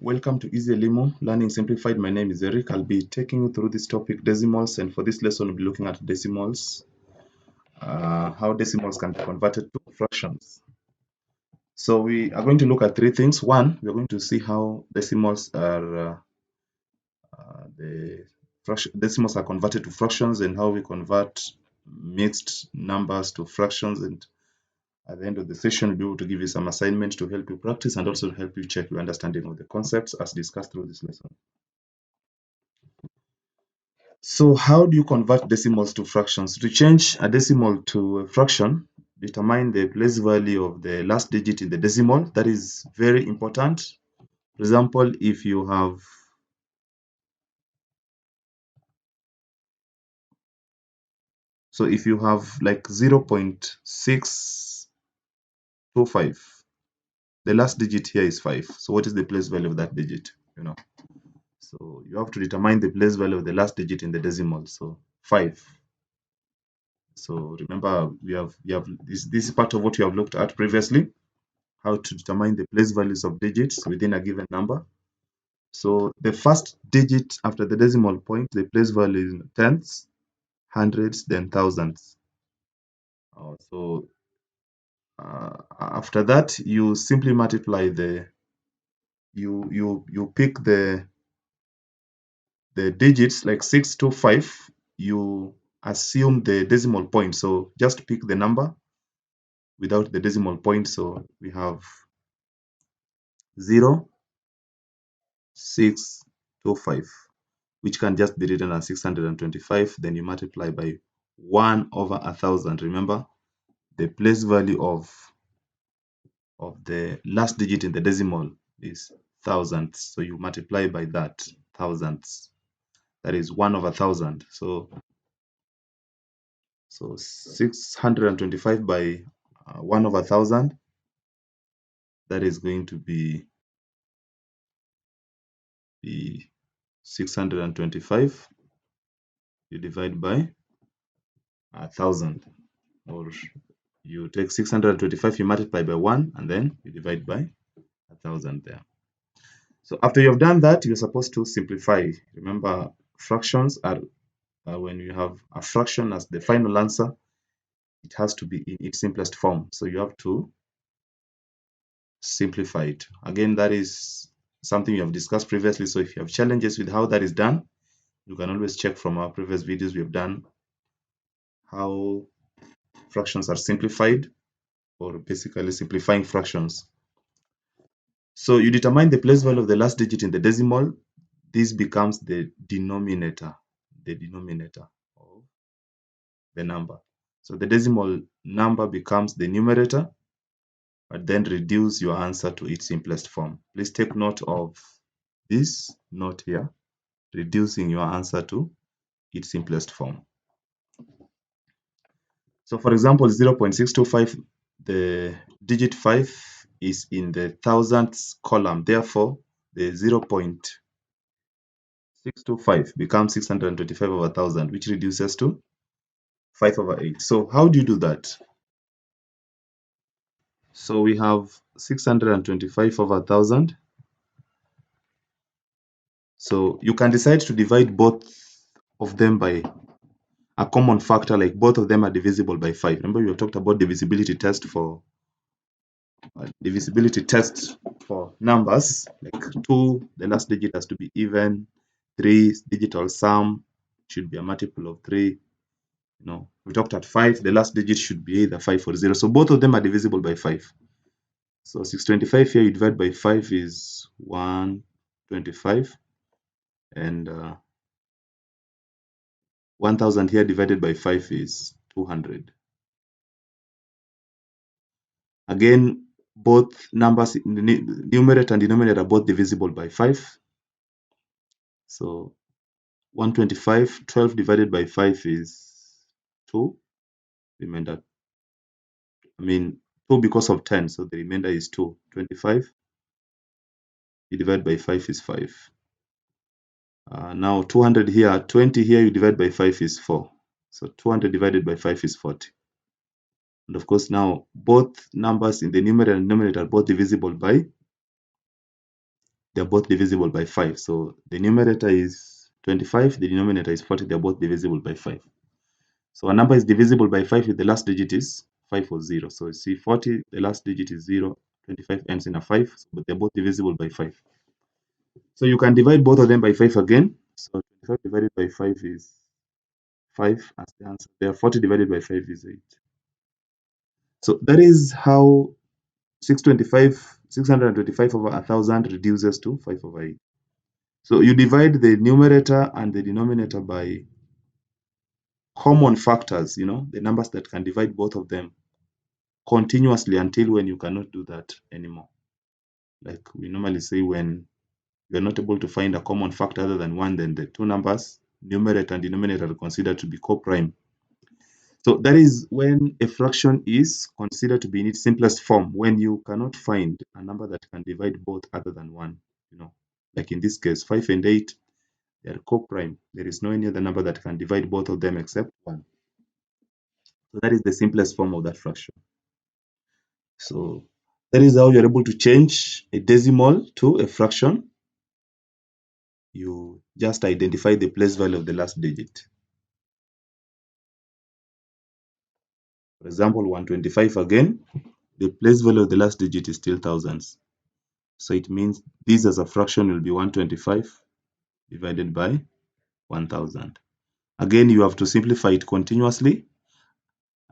Welcome to Easy Elimo Learning Simplified. My name is Eric. I'll be taking you through this topic, decimals, and for this lesson, we'll be looking at decimals, how decimals can be converted to fractions. So we are going to look at three things. One, we're going to see how decimals are converted to fractions and how we convert mixed numbers to fractions. And at the end of the session, we'll be able to give you some assignments to help you practice and also to help you check your understanding of the concepts as discussed through this lesson. So how do you convert decimals to fractions? To change a decimal to a fraction, determine the place value of the last digit in the decimal. That is very important. For example, if you have like 0.625, the last digit here is 5. So what is the place value of that digit? So you have to determine the place value of the last digit in the decimal. So 5. So remember, we have this is part of what we have looked at previously, how to determine the place values of digits within a given number. So the first digit after the decimal point, the place value is tenths, hundreds, then thousands. After that, you simply multiply you pick the digits like 6 to 5. You assume the decimal point. So just pick the number without the decimal point. So we have 0, 6, 2, 5. Which can just be written as 625. Then you multiply by 1 over 1,000. Remember, the place value of the last digit in the decimal is thousandths. So you multiply by that, thousandths. That is 1 over 1,000. So 625 by 1 over 1,000. That is going to be 625. You divide by 1,000, or you take 625, you multiply by 1, and then you divide by 1,000 there. So after you have done that, you're supposed to simplify. Remember, fractions are when you have a fraction as the final answer, it has to be in its simplest form. So you have to simplify it. Again, that is something we have discussed previously. So if you have challenges with how that is done, you can always check from our previous videos. We have done how fractions are simplified, or basically simplifying fractions. So you determine the place value of the last digit in the decimal. This becomes the denominator of the number. So the decimal number becomes the numerator, but then reduce your answer to its simplest form. Please take note of this note here, reducing your answer to its simplest form. So for example, 0.625, the digit 5 is in the thousandths column. Therefore, the 0.625 becomes 625 over 1,000, which reduces to 5 over 8. So how do you do that? So we have 625 over 1,000. So you can decide to divide both of them by a common factor, like both of them are divisible by 5. Remember, we have talked about divisibility test for numbers, like 2, the last digit has to be even, 3, digital sum should be a multiple of 3. We talked at 5, the last digit should be either 5 or 0. So both of them are divisible by 5. So 625 here, you divide by 5 is 125, and 1,000 here divided by 5 is 200. Again, both numbers in the numerator and denominator are both divisible by 5. So 125, 12 divided by 5 is 2. Remainder, 2 because of 10, so the remainder is 2. 25, you divide by 5 is 5. Now 200 here, 20 here, you divide by 5 is 4. So 200 divided by 5 is 40. And of course, now both numbers in the numerator and denominator are both divisible by they're both divisible by 5. So the numerator is 25, the denominator is 40, they're both divisible by 5. So a number is divisible by 5 if the last digit is 5 or 0. So you see 40, the last digit is 0, 25 ends in a 5, but they're both divisible by 5. So you can divide both of them by 5 again. So 25 divided by 5 is 5 as the answer. There 40 divided by 5 is 8. So that is how 625 over 1000 reduces to 5 over 8. So you divide the numerator and the denominator by common factors, the numbers that can divide both of them continuously until when you cannot do that anymore. Like we normally say, when you're not able to find a common factor other than 1, then the two numbers, numerator and denominator, are considered to be co-prime. So that is when a fraction is considered to be in its simplest form, when you cannot find a number that can divide both other than 1. Like in this case, 5 and 8, they are co-prime. There is no any other number that can divide both of them except 1. So that is the simplest form of that fraction. So that is how you're able to change a decimal to a fraction. You just identify the place value of the last digit. For example, 125 again, the place value of the last digit is still thousands. So it means this as a fraction will be 125 divided by 1000. Again, you have to simplify it continuously.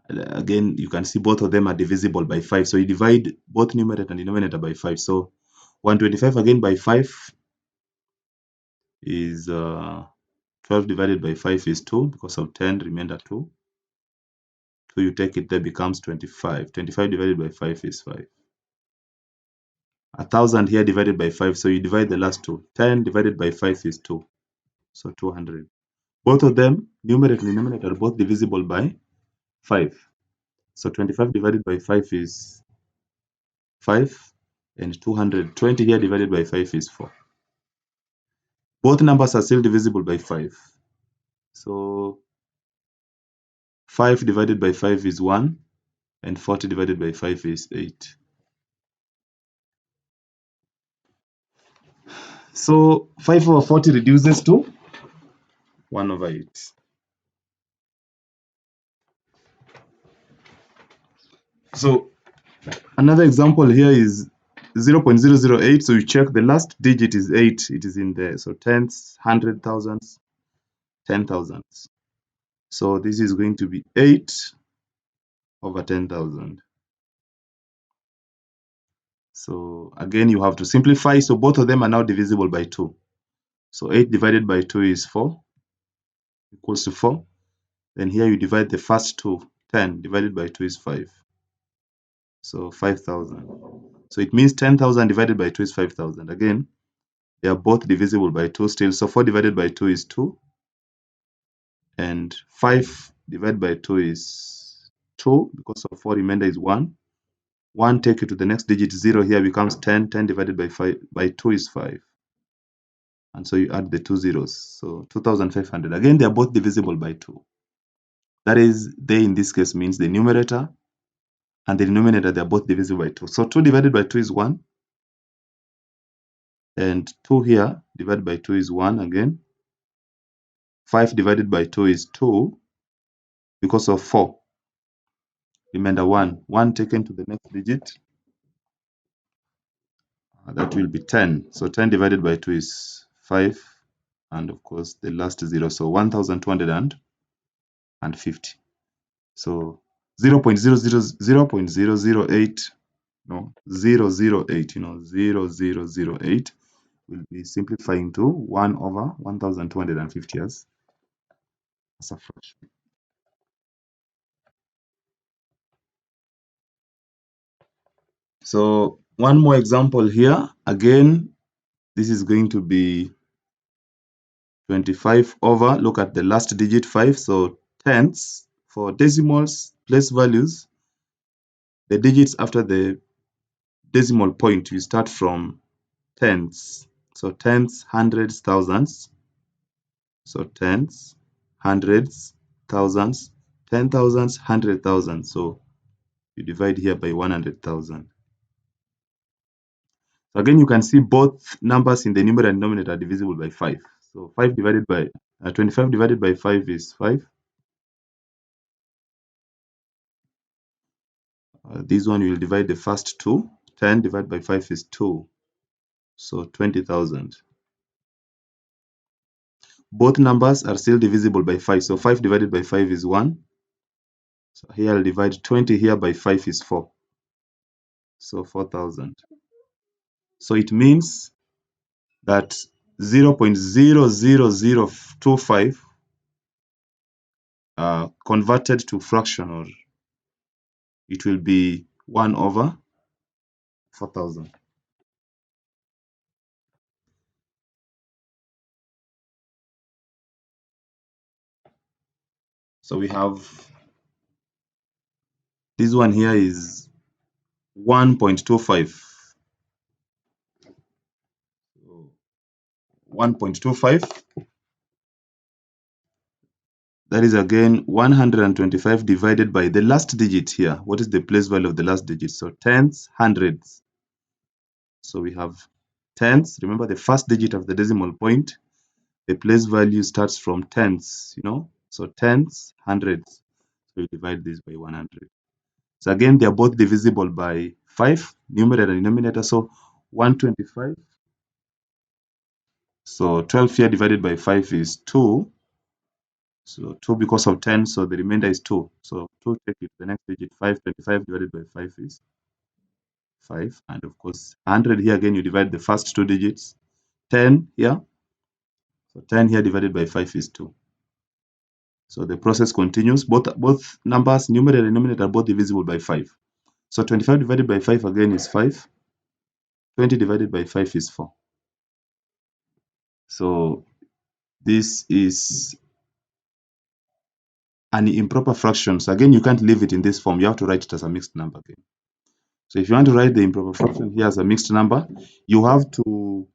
Again, you can see both of them are divisible by 5. So you divide both numerator and denominator by 5. So 125 again by 5 is 12 divided by 5 is 2 because of 10, remainder 2. 2, you take it, there becomes 25. 25 divided by 5 is 5. 1000 here divided by 5, so you divide the last two. 10 divided by 5 is 2, so 200. Both of them, numerator and denominator, are both divisible by 5. So 25 divided by 5 is 5, and 220 here divided by 5 is 4. Both numbers are still divisible by 5. So 5 divided by 5 is 1, and 40 divided by 5 is 8. So 5 over 40 reduces to 1 over 8. So another example here is 0.008. So you check the last digit is 8. It is in there. So tenths, hundred thousands, 10,000. So this is going to be 8 over 10,000. So again, you have to simplify. So both of them are now divisible by 2. So 8 divided by 2 is 4, equals to 4. Then here you divide the first two. 10 divided by 2 is 5. So 5,000. So it means 10,000 divided by 2 is 5,000. Again, they are both divisible by 2 still. So 4 divided by 2 is 2. And 5 divided by 2 is 2, because of 4 remainder is 1. 1 take it to the next digit, 0 here becomes 10. 10 divided by 5 by 2 is 5. And so you add the two zeros. So 2,500. Again, they are both divisible by 2. That is, they in this case means the numerator and the denominator, they are both divisible by 2. So 2 divided by 2 is 1. And 2 here divided by 2 is 1 again. 5 divided by 2 is 2 because of 4. Remainder 1. 1 taken to the next digit, that will be 10. So 10 divided by 2 is 5. And of course, the last 0. So 1,250. So 0.008, no, 008, 0008 will be simplifying to 1 over 1,250 as a fraction. So one more example here. Again, this is going to be 25 over, look at the last digit 5, so tenths. For decimals, place values, the digits after the decimal point, you start from tenths. So tenths, hundreds, thousands. So tenths, hundreds, thousands, 10,000s, 100,000. So you divide here by 100,000. So again, you can see both numbers in the numerator and denominator are divisible by 5. So 5 divided by 25 divided by 5 is 5. This one will divide the first two. 10 divided by 5 is 2. So 20,000. Both numbers are still divisible by 5. So 5 divided by 5 is 1. So here I'll divide 20 here by 5 is 4. So 4,000. So it means that 0.00025 converted to fraction, or it will be 1 over 4,000. So we have this one here is 1.25. 1.25, that is again 125 divided by the last digit here. What is the place value of the last digit? So tenths, hundreds. So we have tenths. Remember the first digit of the decimal point, the place value starts from tenths, so tenths, hundreds. So we divide this by 100. So again, they are both divisible by 5, numerator and denominator. So 125. So 12 here divided by 5 is 2. So 2 because of 10, so the remainder is 2. So 2, take it to the next digit, 5. 25 divided by 5 is 5. And of course, 100 here again, you divide the first two digits. 10 here. So 10 here divided by 5 is 2. So the process continues. Both numbers, numerator and denominator, are both divisible by 5. So 25 divided by 5 again is 5. 20 divided by 5 is 4. So this is an improper fraction. So again, you can't leave it in this form. You have to write it as a mixed number again. So if you want to write the improper fraction here as a mixed number, you have to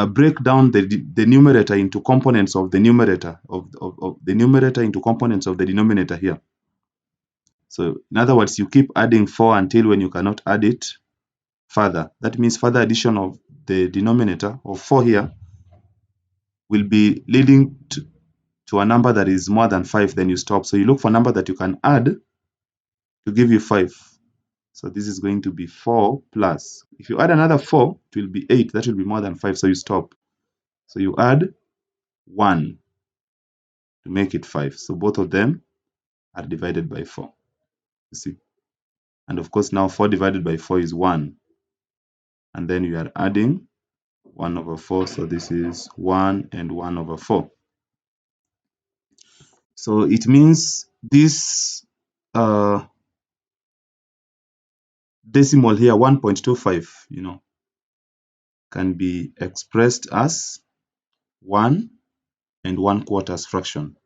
break down the numerator into components of the numerator of the numerator into components of the denominator here. So in other words, you keep adding 4 until when you cannot add it further. That means further addition of the denominator of 4 here will be leading to a number that is more than 5, then you stop. So you look for a number that you can add to give you 5. So this is going to be 4 plus. If you add another 4, it will be 8. That will be more than 5, so you stop. So you add 1 to make it 5. So both of them are divided by 4. You see? And of course, now 4 divided by 4 is 1. And then you are adding 1 over 4. So this is 1 and 1 over 4. So it means this decimal here, 1.25, can be expressed as 1 and 1/4 fraction.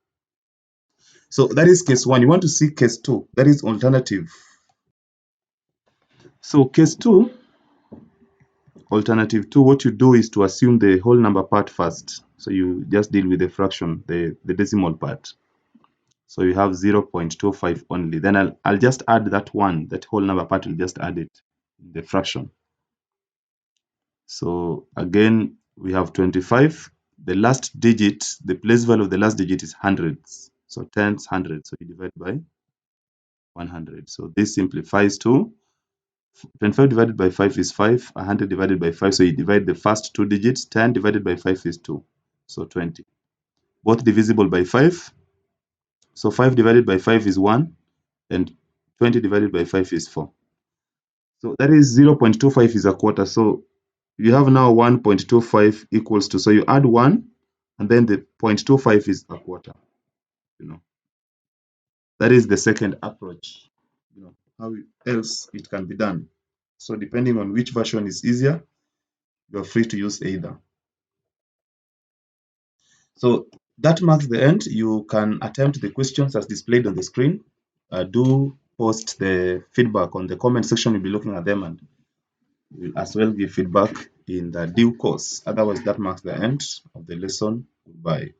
So that is case 1. You want to see case 2, that is alternative. So case 2, alternative 2, what you do is to assume the whole number part first. So you just deal with the fraction, the decimal part. So you have 0.25 only. Then I'll just add that one, that whole number part will just add it in the fraction. So again, we have 25. The last digit, the place value of the last digit is hundreds. So tenths, hundreds. So you divide by 100. So this simplifies to 25 divided by 5 is 5. 100 divided by 5. So you divide the first two digits. 10 divided by 5 is 2. So 20. Both divisible by 5. So 5 divided by 5 is 1. And 20 divided by 5 is 4. So that is 0.25 is a quarter. So you have now 1.25 equals to, so you add 1 and then the 0.25 is a quarter. That is the second approach. How else it can be done. So depending on which version is easier, you're free to use either. So that marks the end. You can attempt the questions as displayed on the screen. Do post the feedback on the comment section. We'll be looking at them and we'll as well give feedback in the due course. Otherwise, that marks the end of the lesson. Goodbye.